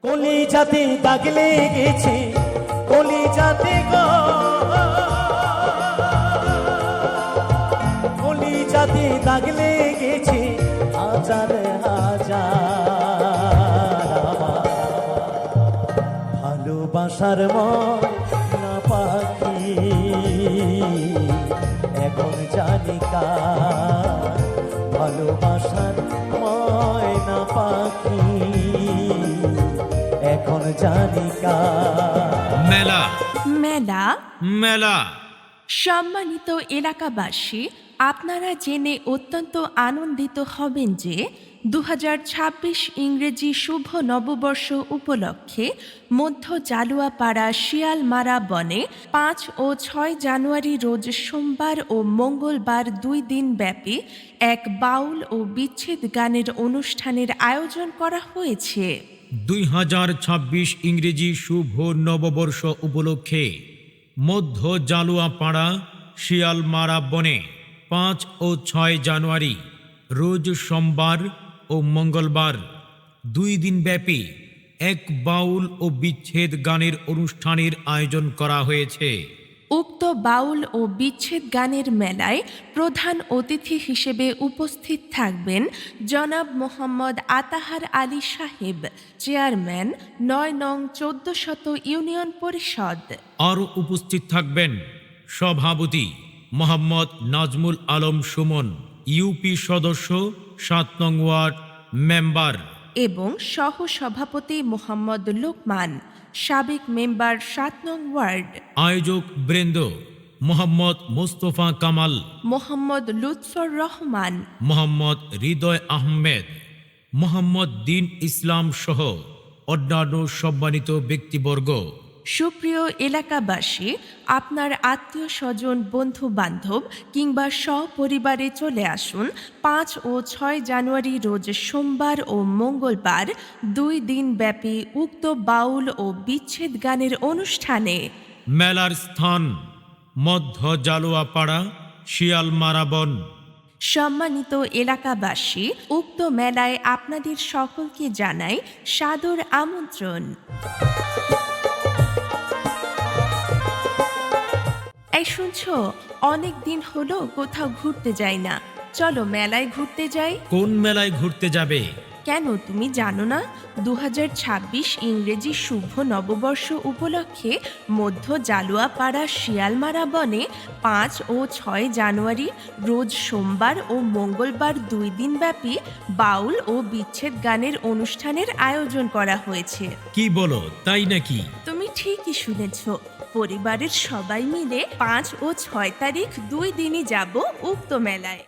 কলিজাতে দাগ লেগেছে, কলিজাতে গো, কলিজাতে দাগ লেগেছে হাজার হাজার। ভালোবাসার ময়না পাখি এখন জানি কার, ভালোবাসার ময়না পাখি এখন জানি কার। মেলা মেলা মেলা সম্মানিত এলাকাবাসী, আপনারা জেনে অত্যন্ত আনন্দিত হবেন যে 2026 ইংরেজি শুভ নববর্ষ উপলক্ষে মধ্য জালুয়াপাড়া শিয়ালমারা বনে 5 ও 6 জানুয়ারি রোজ সোমবার ও মঙ্গলবার 2 দিন ব্যাপী এক বাউল ও বিচ্ছেদ গানের অনুষ্ঠানের আয়োজন করা হয়েছে। 2026 ইংরেজি শুভ নববর্ষ উপলক্ষে মধ্য জালুয়াপাড়া শিয়ালমারা বনে 5 ও 6 জানুয়ারি রোজ সোমবার ও মঙ্গলবার 2 দিন ব্যাপী এক বাউল ও বিচ্ছেদ গানের অনুষ্ঠানের আয়োজন করা হয়েছে। উক্ত বাউল ও বিচ্ছেদ গানের মেলায় প্রধান অতিথি হিসেবে উপস্থিত থাকবেন জনাব মোহাম্মদ আতাহার আলী সাহেব, চেয়ারম্যান 9 নং 1400 ইউনিয়ন পরিষদ। আরও উপস্থিত থাকবেন সভাপতি মোহাম্মদ নাজমুল আলম সুমন, ইউপি সদস্য 7 নং ওয়ার্ড মেম্বার, এবং সহ সভাপতি মোহাম্মদ লোকমান, সাবেক মেম্বার 7 নং ওয়ার্ড। আয়োজক বৃন্দ মোহাম্মদ মোস্তফা কামাল, মোহাম্মদ লুৎফর রহমান, মোহাম্মদ হৃদয় আহমেদ, মোহাম্মদ দিন ইসলাম সহ অন্যান্য সম্মানিত ব্যক্তিবর্গ। সুপ্রিয় এলাকাবাসী, আপনার আত্মীয় স্বজন, বন্ধু বান্ধব কিংবা সপরিবারে চলে আসুন 5 ও 6 জানুয়ারি রোজ সোমবার ও মঙ্গলবার 2 দিন ব্যাপী উক্ত বাউল ও বিচ্ছেদ গানের অনুষ্ঠানে। মেলার স্থান মধ্য জালুয়াপাড়া শিয়ালমারা বন। সম্মানিত এলাকাবাসী, উক্ত মেলায় আপনাদের সকলকে জানাই সাদর আমন্ত্রণ। এই শুনছো, অনেক দিন হলো কোথাও ঘুরতে যাই না, চলো মেলায় ঘুরতে যাই। কোন মেলায় ঘুরতে যাবে? কেন তুমি জানো না? 2026 ইংরেজি শুভ নববর্ষ উপলক্ষে মধ্য জালুয়াপাড়া শিয়ালমারা বনে 5 ও 6 জানুয়ারি রোজ সোমবার ও মঙ্গলবার 2 দিন ব্যাপী বাউল ও বিচ্ছেদ গানের অনুষ্ঠানের আয়োজন করা হয়েছে। কি বলো, তাই নাকি? তুমি ঠিকই শুনেছ, পরিবারের সবাই মিলে 5 ও 6 তারিখ 2 দিনই যাব উক্ত মেলায়।